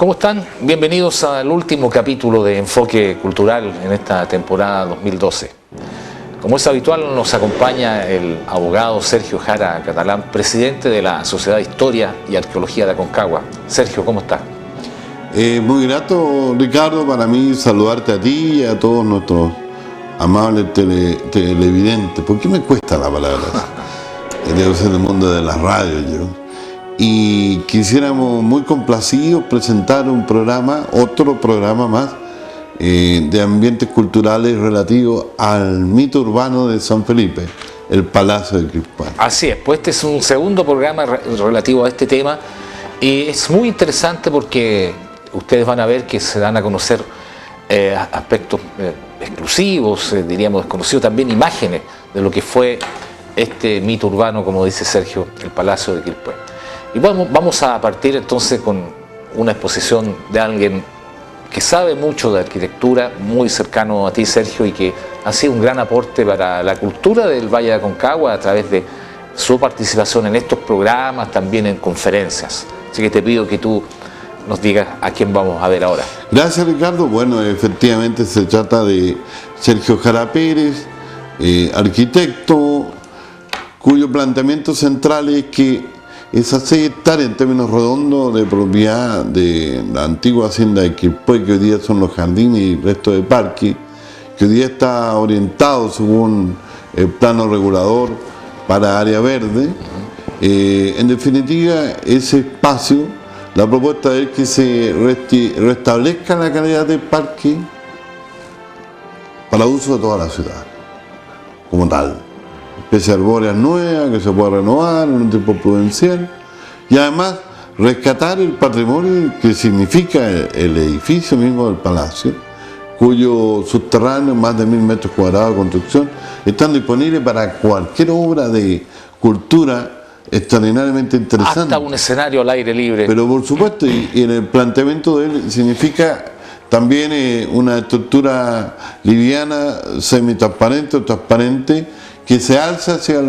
¿Cómo están? Bienvenidos al último capítulo de Enfoque Cultural en esta temporada 2012. Como es habitual, nos acompaña el abogado Sergio Jara Catalán, presidente de la Sociedad de Historia y Arqueología de Aconcagua. Sergio, ¿cómo está? Muy grato, Ricardo, para mí saludarte a ti y a todos nuestros amables televidentes. ¿Por qué me cuesta la palabra? Debo ser del mundo de las radios yo. Y quisiéramos muy complacidos presentar un programa, otro programa más, de ambientes culturales relativos al mito urbano de San Felipe, el Palacio de Quilpué. Así es, pues este es un segundo programa relativo a este tema y es muy interesante porque ustedes van a ver que se dan a conocer aspectos exclusivos, diríamos desconocidos, también imágenes de lo que fue este mito urbano, como dice Sergio, el Palacio de Quilpué. Y bueno, vamos a partir entonces con una exposición de alguien que sabe mucho de arquitectura, muy cercano a ti, Sergio, y que ha sido un gran aporte para la cultura del Valle de Aconcagua a través de su participación en estos programas, también en conferencias. Así que te pido que tú nos digas a quién vamos a ver ahora. Gracias, Ricardo. Bueno, efectivamente se trata de Sergio Jara Pérez, arquitecto, cuyo planteamiento central es que esas 6 hectáreas en términos redondos de propiedad de la antigua hacienda de Quilpué, que hoy día son los jardines y el resto de parque, que hoy día está orientado según el plano regulador para área verde. En definitiva, ese espacio, la propuesta es que se restablezca la calidad del parque para uso de toda la ciudad, como tal. Especies arbóreas nuevas que se pueda renovar en un tiempo prudencial y además rescatar el patrimonio que significa el edificio mismo del palacio, cuyo subterráneo, más de 1000 metros cuadrados de construcción, están disponibles para cualquier obra de cultura extraordinariamente interesante. Hasta un escenario al aire libre. Pero por supuesto, y en el planteamiento de él significa también una estructura liviana, semitransparente o transparente, que se alza hacia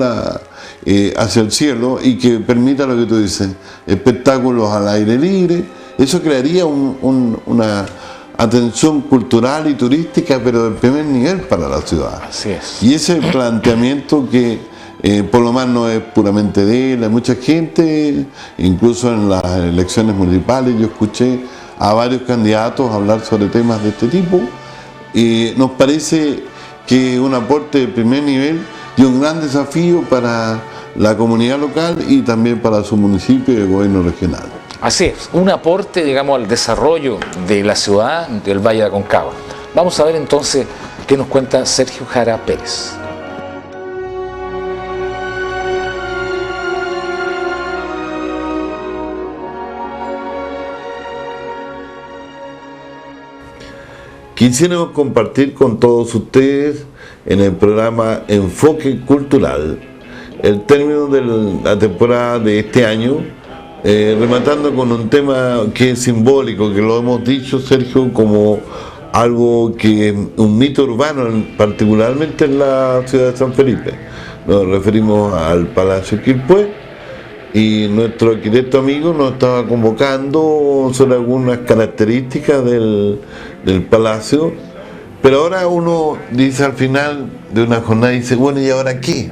el cielo y que permita lo que tú dices, espectáculos al aire libre. Eso crearía una atención cultural y turística, pero de primer nivel para la ciudad. Así es. Y ese planteamiento que por lo más no es puramente de él, hay mucha gente, incluso en las elecciones municipales yo escuché a varios candidatos hablar sobre temas de este tipo. Nos parece que es un aporte de primer nivel y un gran desafío para la comunidad local y también para su municipio y el gobierno regional. Así es, un aporte, digamos, al desarrollo de la ciudad del Valle de Aconcagua. Vamos a ver entonces qué nos cuenta Sergio Jara Pérez. Quisiéramos compartir con todos ustedes en el programa Enfoque Cultural el término de la temporada de este año, rematando con un tema que es simbólico, que lo hemos dicho, Sergio, como algo que es un mito urbano, particularmente en la ciudad de San Felipe. Nos referimos al Palacio Quilpué y nuestro arquitecto amigo nos estaba convocando sobre algunas características del palacio, pero ahora uno dice al final de una jornada, dice, bueno, ¿y ahora qué?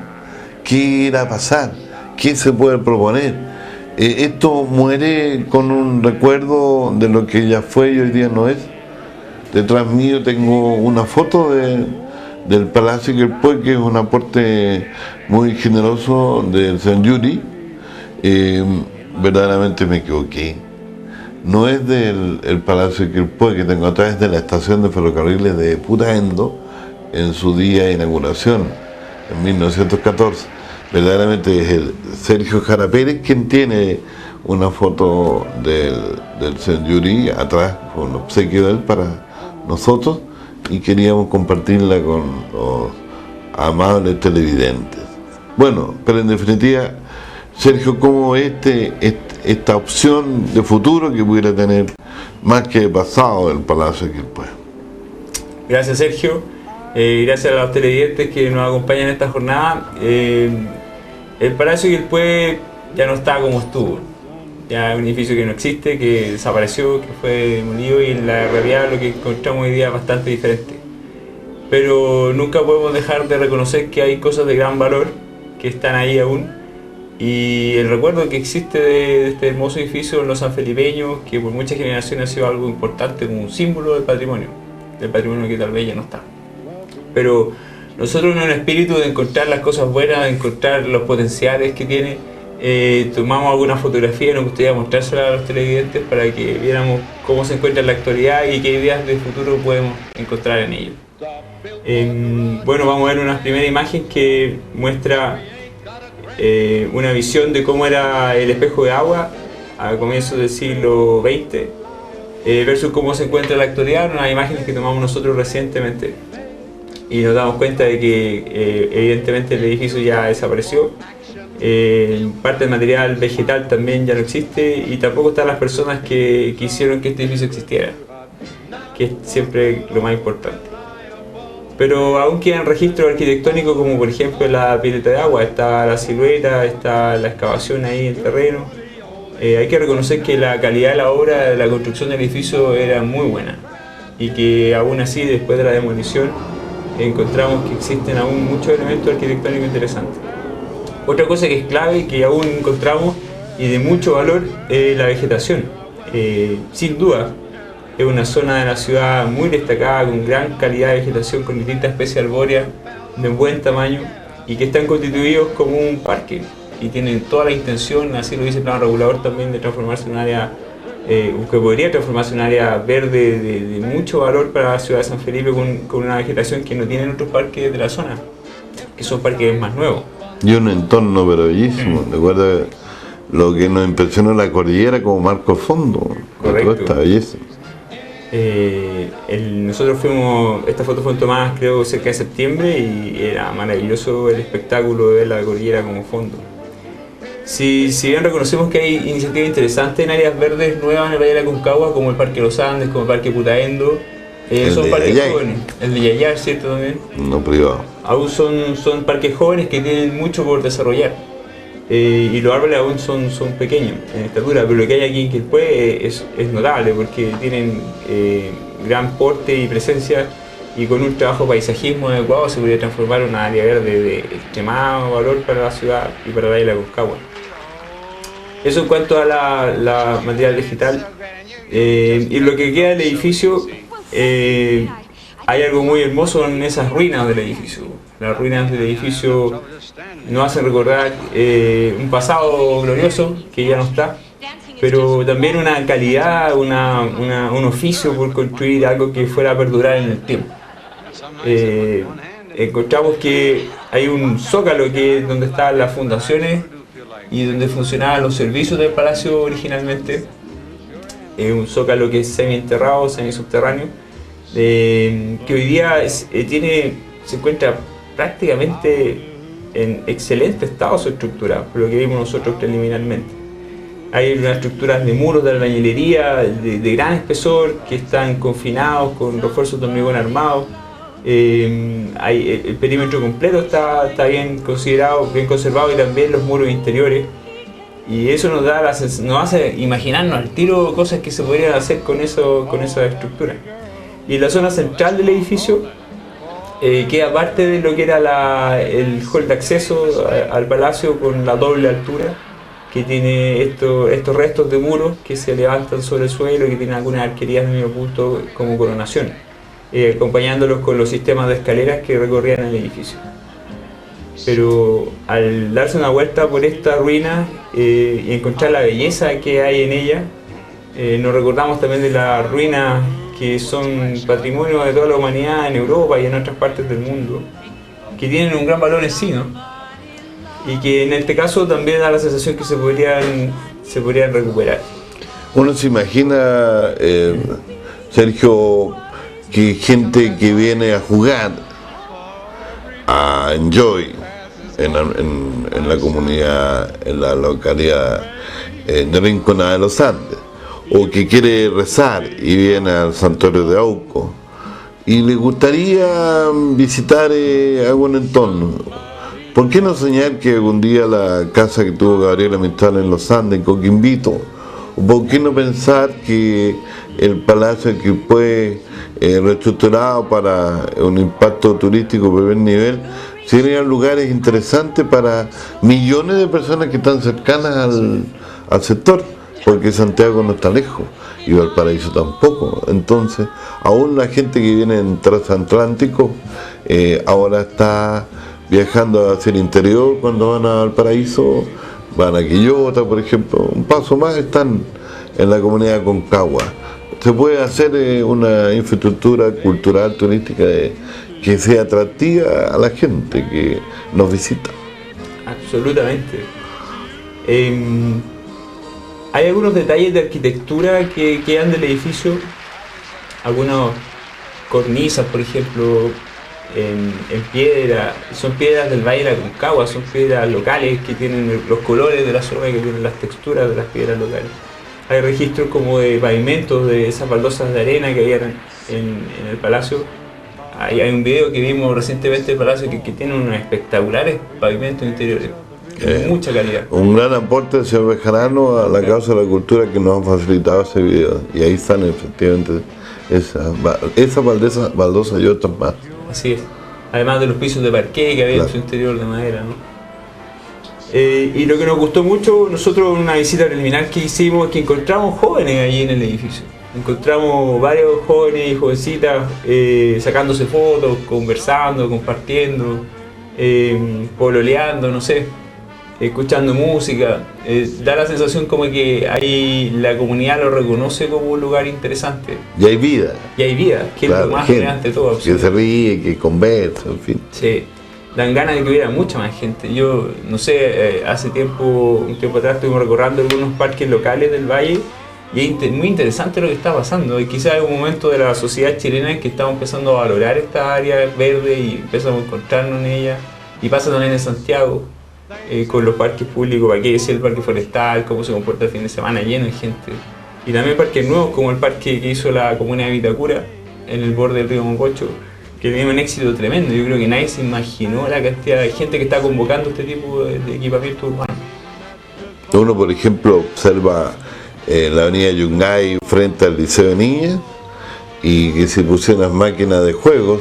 ¿Qué irá a pasar? ¿Qué se puede proponer? Esto muere con un recuerdo de lo que ya fue y hoy día no es. Detrás mío tengo una foto del Palacio Quilpué, que es un aporte muy generoso del San Yuri. Verdaderamente me equivoqué. No es del Palacio Quilpué que tengo atrás, de la estación de ferrocarriles de Putaendo en su día de inauguración en 1914. Verdaderamente es el Sergio Jara Pérez quien tiene una foto del San Yuri atrás con obsequio de él para nosotros y queríamos compartirla con los amables televidentes. Bueno, pero en definitiva, Sergio, ¿cómo es esta opción de futuro que pudiera tener más que pasado el Palacio de Quilpué? Gracias, Sergio. Gracias a los televidentes que nos acompañan en esta jornada. El Palacio de Quilpué ya no está como estuvo. ya es un edificio que no existe, que desapareció, que fue demolido, y en la realidad lo que encontramos hoy día es bastante diferente. Pero nunca podemos dejar de reconocer que hay cosas de gran valor que están ahí aún, y el recuerdo que existe de este hermoso edificio en los sanfelipeños, que por muchas generaciones ha sido algo importante, como un símbolo del patrimonio que tal vez ya no está. Pero nosotros, en un espíritu de encontrar las cosas buenas, de encontrar los potenciales que tiene, tomamos alguna fotografía y nos gustaría mostrársela a los televidentes para que viéramos cómo se encuentra en la actualidad y qué ideas de futuro podemos encontrar en ello. Bueno, vamos a ver una primera imagen que muestra una visión de cómo era el espejo de agua a comienzos del siglo XX versus cómo se encuentra en la actualidad, unas imágenes que tomamos nosotros recientemente, y nos damos cuenta de que evidentemente el edificio ya desapareció, parte del material vegetal también ya no existe, y tampoco están las personas que hicieron que este edificio existiera, que es siempre lo más importante. Pero aún quedan registros arquitectónicos, como por ejemplo la pileta de agua, está la silueta, está la excavación ahí en terreno. Hay que reconocer que la calidad de la obra, de la construcción del edificio era muy buena, y que aún así, después de la demolición, encontramos que existen aún muchos elementos arquitectónicos interesantes. Otra cosa que es clave y que aún encontramos y de mucho valor es la vegetación. Sin duda, es una zona de la ciudad muy destacada, con gran calidad de vegetación, con distintas especies arbóreas de buen tamaño y que están constituidos como un parque y tienen toda la intención, así lo dice el plano regulador también, de transformarse en un área, que podría transformarse en un área verde de mucho valor para la ciudad de San Felipe, con una vegetación que no tienen otros parques de la zona, que son parques más nuevos. Y un entorno pero bellísimo. Recuerda lo que nos impresionó la cordillera como marco fondo. Correcto. Toda esta belleza. Nosotros fuimos, esta foto fue tomada creo cerca de septiembre, y era maravilloso el espectáculo de ver la cordillera como fondo. Si bien reconocemos que hay iniciativas interesantes en áreas verdes nuevas en el Valle de la Concagua, como el Parque Los Andes, como el Parque Putaendo, son parques jóvenes. El de Yayar, ¿cierto? También. No privado. Aún son parques jóvenes que tienen mucho por desarrollar. Y los árboles aún son pequeños en estatura, pero lo que hay aquí en Quilpué es notable, porque tienen gran porte y presencia, y con un trabajo de paisajismo adecuado se podría transformar en una área verde de extremado valor para la ciudad y para la isla de Concagua. Eso en cuanto a la material vegetal. Y lo que queda del edificio, hay algo muy hermoso en esas ruinas del edificio. Las ruinas del edificio nos hacen recordar un pasado glorioso que ya no está, pero también una calidad, un oficio por construir algo que fuera a perdurar en el tiempo. Encontramos que hay un zócalo que es donde estaban las fundaciones y donde funcionaban los servicios del palacio originalmente. Un zócalo que es semi-enterrado, semi-subterráneo, que hoy día se encuentra prácticamente en excelente estado su estructura, por lo que vimos nosotros preliminarmente. Hay unas estructuras de muros de albañilería de gran espesor que están confinados con refuerzos de hormigón armado. El perímetro completo está bien considerado, bien conservado, y también los muros interiores. Y eso nos hace imaginarnos al tiro cosas que se podrían hacer con esa estructura. Y la zona central del edificio queda parte de lo que era el hall de acceso al palacio, con la doble altura, que tiene estos restos de muros que se levantan sobre el suelo y que tienen algunas arquerías de medio punto como coronación, acompañándolos con los sistemas de escaleras que recorrían el edificio. Pero al darse una vuelta por esta ruina y encontrar la belleza que hay en ella, nos recordamos también de las ruinas que son patrimonio de toda la humanidad en Europa y en otras partes del mundo, que tienen un gran valor en sí, ¿no? Y que en este caso también da la sensación que se podrían recuperar. Uno se imagina, Sergio, que gente que viene a jugar a Enjoy en la comunidad, en la localidad de Rinconada de los Andes, o que quiere rezar y viene al santuario de Auco y le gustaría visitar algún entorno. ¿Por qué no soñar que algún día la casa que tuvo Gabriela Mistral en los Andes, en Coquimbito, ¿O por qué no pensar que el Palacio que fue reestructurado para un impacto turístico de primer nivel serían lugares interesantes para millones de personas que están cercanas al sector? Porque Santiago no está lejos y Valparaíso tampoco. Entonces, aún la gente que viene en transatlántico ahora está viajando hacia el interior. Cuando van a Valparaíso, van a Quillota, por ejemplo. Un paso más están en la comunidad de Concagua. Se puede hacer una infraestructura cultural, turística, que sea atractiva a la gente que nos visita. Absolutamente. Hay algunos detalles de arquitectura que quedan del edificio, algunas cornisas, por ejemplo, en piedra, son piedras del Valle de la Concagua, son piedras locales que tienen los colores de la zona, que tienen las texturas de las piedras locales. Hay registros como de pavimentos, de esas baldosas de arena que había en el palacio. Hay un video que vimos recientemente del palacio que tiene unos espectaculares pavimentos interiores. Mucha calidad. Un gran aporte del señor Bejarano a la causa de la cultura, que nos han facilitado ese video. Y ahí están efectivamente esas baldosas y otras más. Así es. Además de los pisos de parqué que había en su interior de madera, ¿no? Y lo que nos gustó mucho, nosotros en una visita preliminar que hicimos, es que encontramos jóvenes allí en el edificio. Encontramos varios jóvenes y jovencitas sacándose fotos, conversando, compartiendo, pololeando, no sé, escuchando música. Da la sensación como que ahí la comunidad lo reconoce como un lugar interesante. Y hay vida. Y hay vida, que claro, es lo más relevante de todo. Que se ríe, que conversa, en fin. Sí, dan ganas de que hubiera mucha más gente. Yo, no sé, un tiempo atrás estuvimos recorriendo algunos parques locales del Valle y es muy interesante lo que está pasando. Y quizás es un momento de la sociedad chilena en que estamos empezando a valorar esta área verde y empezamos a encontrarnos en ella. Y pasa también en Santiago. Con los parques públicos, para qué decir el parque forestal, cómo se comporta el fin de semana, lleno de gente. Y también parques nuevos como el parque que hizo la comuna de Vitacura, en el borde del río Mococho, que tiene un éxito tremendo. Yo creo que nadie se imaginó la cantidad de gente que está convocando este tipo de equipamiento urbano. Uno, por ejemplo, observa la avenida Yungay frente al Liceo de Niñas y que se pusieron las máquinas de juegos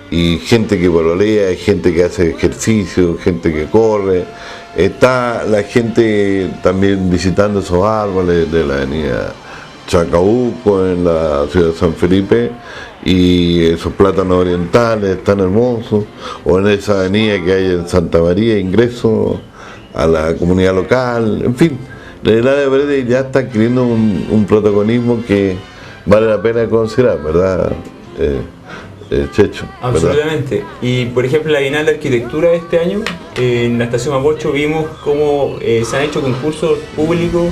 y gente que pololea, gente que hace ejercicio, gente que corre. Está la gente también visitando esos árboles de la avenida Chacabuco en la ciudad de San Felipe, y esos plátanos orientales tan hermosos, o en esa avenida que hay en Santa María, ingreso a la comunidad local. En fin, el área verde ya está adquiriendo un protagonismo que vale la pena considerar, ¿verdad, Checho? Absolutamente. ¿Verdad? Y por ejemplo, la Bienal de Arquitectura de este año, en la Estación Mapocho vimos cómo se han hecho concursos públicos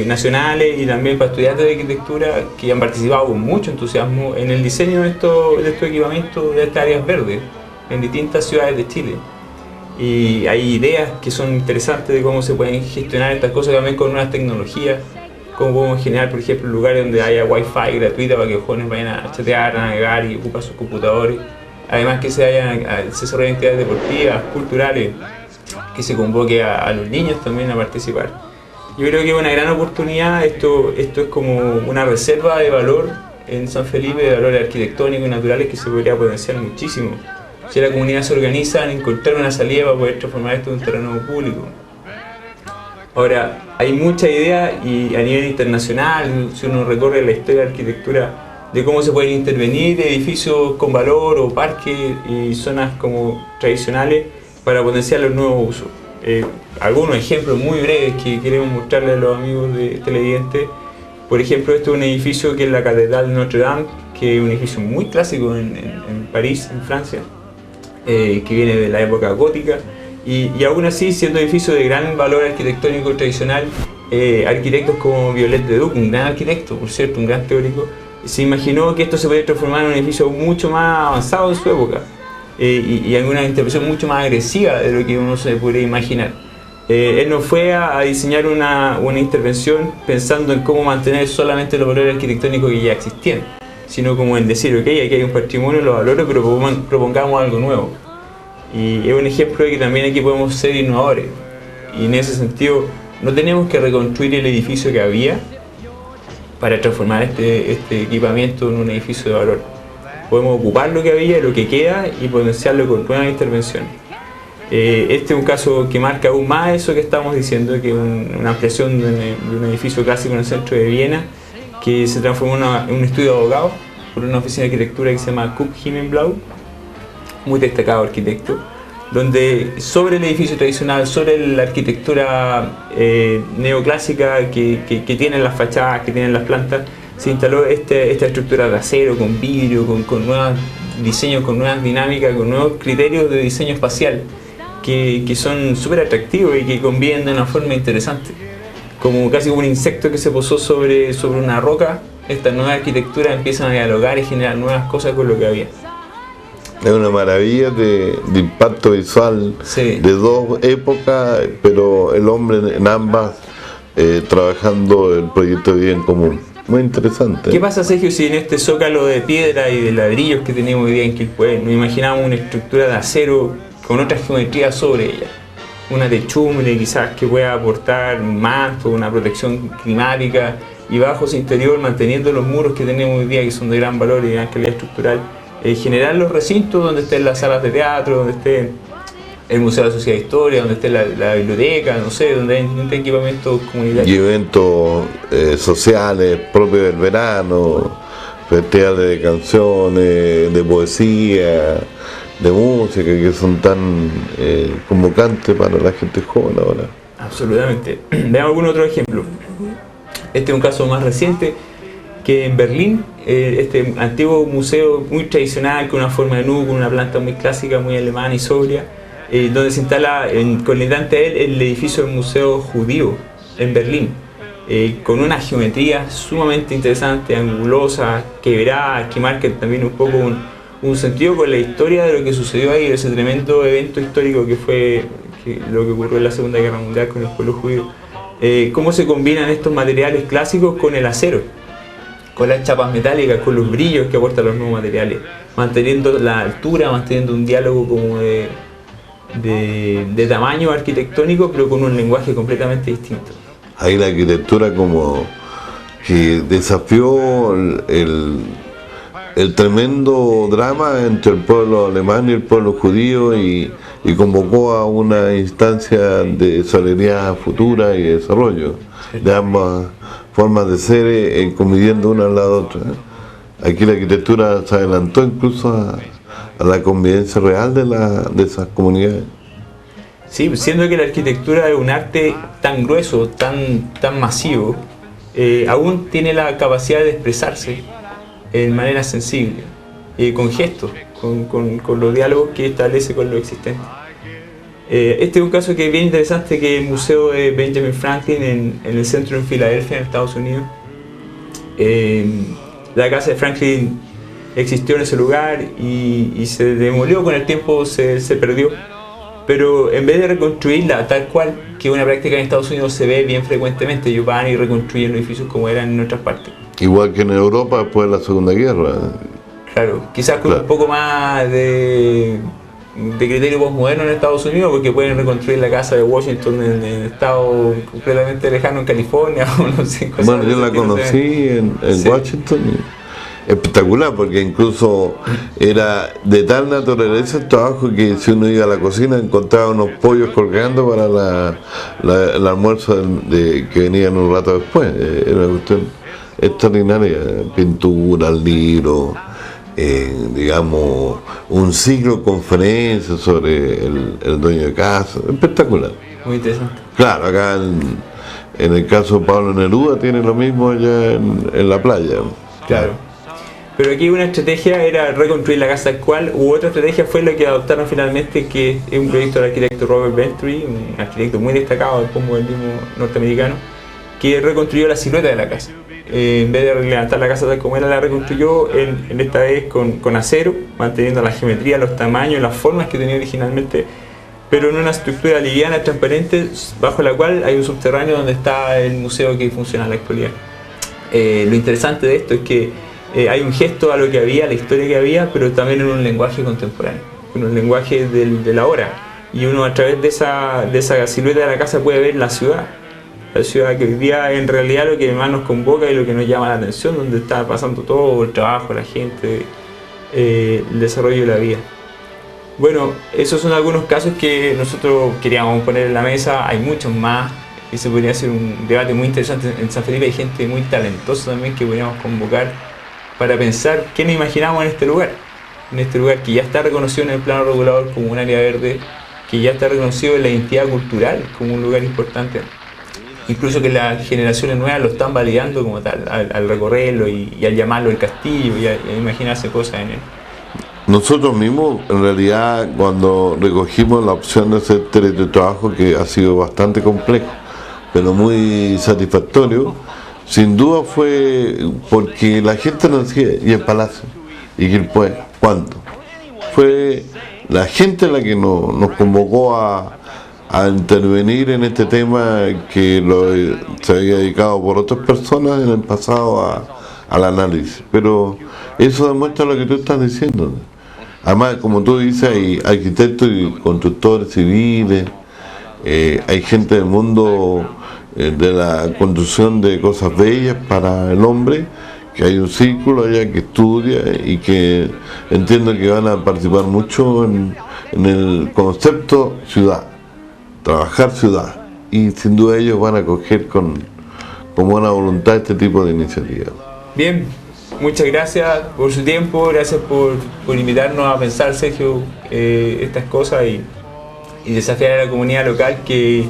nacionales y también para estudiantes de arquitectura que han participado con mucho entusiasmo en el diseño de estos equipamientos de estas áreas verdes en distintas ciudades de Chile. Y hay ideas que son interesantes de cómo se pueden gestionar estas cosas también con nuevas tecnologías, cómo podemos generar, por ejemplo, lugares donde haya wifi gratuita para que los jóvenes vayan a chatear, a navegar y ocupar sus computadores. Además que se desarrollen actividades deportivas, culturales, que se convoque a los niños también a participar. Yo creo que es una gran oportunidad. Esto es como una reserva de valor en San Felipe, de valores arquitectónicos y naturales que se podría potenciar muchísimo. Si la comunidad se organiza en encontrar una salida para poder transformar esto en un terreno público. Ahora, hay mucha idea y a nivel internacional, si uno recorre la historia de la arquitectura, de cómo se pueden intervenir edificios con valor o parques y zonas como tradicionales para potenciar los nuevos usos. Algunos ejemplos muy breves que queremos mostrarles a los amigos de televidentes. Por ejemplo, este es un edificio que es la Catedral de Notre Dame, que es un edificio muy clásico en París, en Francia, que viene de la época gótica. Y aún así, siendo edificio de gran valor arquitectónico tradicional, arquitectos como Viollet le Duc, un gran arquitecto, por cierto, un gran teórico, se imaginó que esto se podía transformar en un edificio mucho más avanzado en su época y en una intervención mucho más agresiva de lo que uno se podría imaginar. Él no fue a diseñar una intervención pensando en cómo mantener solamente los valores arquitectónicos que ya existían, sino como en decir, ok, aquí hay un patrimonio, los valores, pero propongamos algo nuevo. Y es un ejemplo de que también aquí podemos ser innovadores. Y en ese sentido, No tenemos que reconstruir el edificio que había para transformar este equipamiento en un edificio de valor. Podemos ocupar lo que había, lo que queda y potenciarlo con nuevas intervenciones. Este es un caso que marca aún más eso que estamos diciendo, que es una ampliación de un edificio clásico en el centro de Viena, que se transformó en un estudio de abogados por una oficina de arquitectura que se llama Kub Himmelblau, muy destacado arquitecto, donde sobre el edificio tradicional, sobre la arquitectura neoclásica que tienen las fachadas, que tienen las plantas, se instaló esta estructura de acero, con vidrio, con nuevos diseños, con nuevas dinámicas, con nuevos criterios de diseño espacial que son súper atractivos y que conviven de una forma interesante. Casi como un insecto que se posó sobre una roca, esta nueva arquitectura empiezan a dialogar y generar nuevas cosas con lo que había. Es una maravilla de impacto visual, sí, de dos épocas, pero el hombre en ambas trabajando el proyecto de bien común. Muy interesante. ¿Qué pasa, Sergio, si en este zócalo de piedra y de ladrillos que tenemos hoy día en Quilpué nos imaginamos una estructura de acero con otra geometría sobre ella? Una techumbre quizás que pueda aportar un manto, una protección climática, y bajo ese interior manteniendo los muros que tenemos hoy día, que son de gran valor y de gran calidad estructural, generar los recintos donde estén las salas de teatro, donde esté el Museo de la Sociedad de Historia, donde esté la biblioteca, no sé, donde hay equipamientos comunitarios. Y eventos sociales propios del verano, festivales de canciones, de poesía, de música, que son tan convocantes para la gente joven ahora. Absolutamente. Veamos algún otro ejemplo. Este es un caso más reciente, que en Berlín, este antiguo museo muy tradicional, con una forma de nube, con una planta muy clásica, muy alemana y sobria, donde se instala colindante a él el edificio del Museo Judío en Berlín, con una geometría sumamente interesante, angulosa, quebrada, que marca también un poco un sentido con la historia de lo que sucedió ahí, ese tremendo evento histórico que fue lo que ocurrió en la Segunda Guerra Mundial con el pueblo judío. Cómo se combinan estos materiales clásicos con el acero, con las chapas metálicas, con los brillos que aportan los nuevos materiales, manteniendo la altura, manteniendo un diálogo como de tamaño arquitectónico, pero con un lenguaje completamente distinto. Ahí la arquitectura como que desafió el tremendo drama entre el pueblo alemán y el pueblo judío y convocó a una instancia de solidaridad futura y desarrollo, sí, de ambas formas de ser conviviendo una al lado de otra. Aquí la arquitectura se adelantó incluso a la convivencia real de esas comunidades. Sí, siendo que la arquitectura es un arte tan grueso, tan masivo, aún tiene la capacidad de expresarse de manera sensible, con gestos, con los diálogos que establece con lo existente. Este es un caso que es bien interesante, que es el Museo de Benjamin Franklin en el centro en Filadelfia, en Estados Unidos. La casa de Franklin existió en ese lugar y se demolió con el tiempo, se perdió. Pero en vez de reconstruirla tal cual, que es una práctica en Estados Unidos se ve bien frecuentemente, ellos van y reconstruyen los edificios como eran en otras partes. Igual que en Europa después de la Segunda Guerra. Claro, quizás con un poco más de criterio postmoderno en Estados Unidos, porque pueden reconstruir la casa de Washington en estado completamente lejano en California o no sé. Bueno, yo la conocí en sí, Washington. Espectacular, porque incluso era de tal naturaleza el trabajo que si uno iba a la cocina encontraba unos pollos colgando para el almuerzo que venían un rato después. Era una cuestión extraordinaria, pintura, libros, digamos, un ciclo de conferencias sobre el dueño de casa, espectacular. Muy interesante. Claro, acá en el caso de Pablo Neruda tiene lo mismo allá en la playa. Claro. Pero aquí una estrategia era reconstruir la casa actual, u otra estrategia fue la que adoptaron finalmente, que es un proyecto del arquitecto Robert Ventry, un arquitecto muy destacado del postmodernismo norteamericano, que reconstruyó la silueta de la casa. En vez de levantar la casa tal como era, la reconstruyó en esta vez con acero, manteniendo la geometría, los tamaños, las formas que tenía originalmente, pero en una estructura liviana, transparente, bajo la cual hay un subterráneo donde está el museo que funciona en la actualidad. Lo interesante de esto es que hay un gesto a lo que había, a la historia que había, pero también en un lenguaje contemporáneo, en un lenguaje de la hora. Y uno a través de esa silueta de la casa puede ver la ciudad. la ciudad que hoy día en realidad lo que más nos convoca y lo que nos llama la atención, donde está pasando todo el trabajo, la gente, el desarrollo de la vida. Bueno, esos son algunos casos que nosotros queríamos poner en la mesa, hay muchos más y se podría hacer un debate muy interesante. En San Felipe hay gente muy talentosa también que podríamos convocar para pensar qué nos imaginamos en este lugar que ya está reconocido en el plano regulador como un área verde, que ya está reconocido en la identidad cultural como un lugar importante, incluso que las generaciones nuevas lo están validando como tal, al recorrerlo y al llamarlo el castillo y a imaginarse cosas en él. Nosotros mismos, en realidad, cuando recogimos la opción de hacer teletrabajo, que ha sido bastante complejo, pero muy satisfactorio, sin duda fue porque la gente nos decía, ¿y el Palacio? ¿Y Quilpué? ¿Cuánto? Fue la gente la que nos convocó a intervenir en este tema que se había dedicado por otras personas en el pasado al análisis. Pero eso demuestra lo que tú estás diciendo. Además, como tú dices, hay arquitectos y constructores civiles, hay gente del mundo de la construcción de cosas bellas para el hombre, que hay un círculo allá que estudia y que entiendo que van a participar mucho en el concepto ciudad, trabajar ciudad, y sin duda ellos van a acoger con buena voluntad este tipo de iniciativas. Bien, muchas gracias por su tiempo, gracias por invitarnos a pensar, Sergio, estas cosas y desafiar a la comunidad local que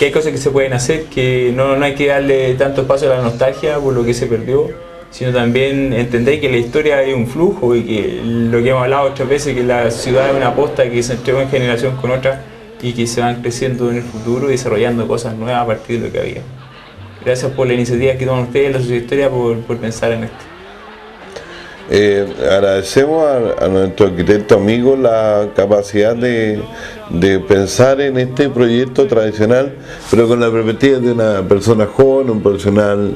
hay cosas que se pueden hacer, que no hay que darle tanto espacio a la nostalgia por lo que se perdió, sino también entender que la historia es un flujo y que lo que hemos hablado otras veces, que la ciudad es una posta que se entregó en generación con otra y que se van creciendo en el futuro y desarrollando cosas nuevas a partir de lo que había. Gracias por la iniciativa que toman ustedes, la Sociedad Historia, por pensar en esto. Agradecemos a nuestro arquitecto amigo la capacidad de pensar en este proyecto tradicional, pero con la perspectiva de una persona joven, un profesional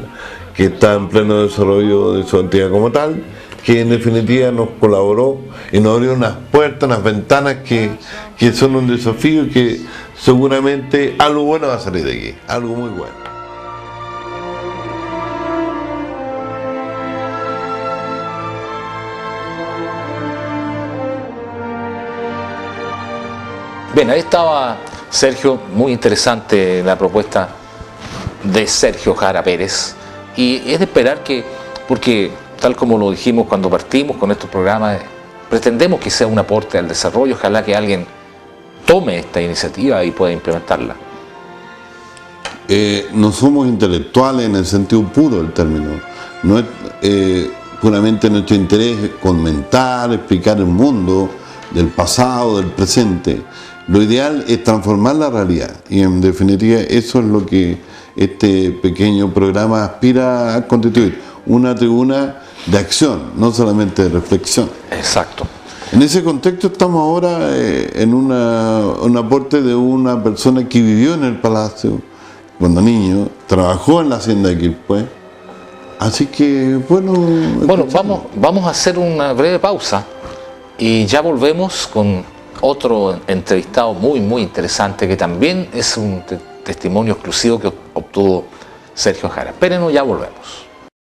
que está en pleno desarrollo de su actividad como tal, que en definitiva nos colaboró y nos abrió unas puertas, unas ventanas que son un desafío y que seguramente algo bueno va a salir de aquí, algo muy bueno. Bien, ahí estaba Sergio, muy interesante la propuesta de Sergio Jara Pérez, y es de esperar porque tal como lo dijimos cuando partimos con estos programas, pretendemos que sea un aporte al desarrollo, ojalá que alguien tome esta iniciativa y pueda implementarla. No somos intelectuales en el sentido puro del término, no es puramente nuestro interés comentar, explicar el mundo del pasado, del presente. Lo ideal es transformar la realidad y en definitiva eso es lo que este pequeño programa aspira a constituir, una tribuna de acción, no solamente de reflexión. Exacto. En ese contexto estamos ahora en un aporte de una persona que vivió en el Palacio cuando niño, trabajó en la hacienda de Quilpué, así que bueno, vamos a hacer una breve pausa y ya volvemos con otro entrevistado muy interesante que también es un testimonio exclusivo que obtuvo Sergio Jara. Espérenos, ya volvemos.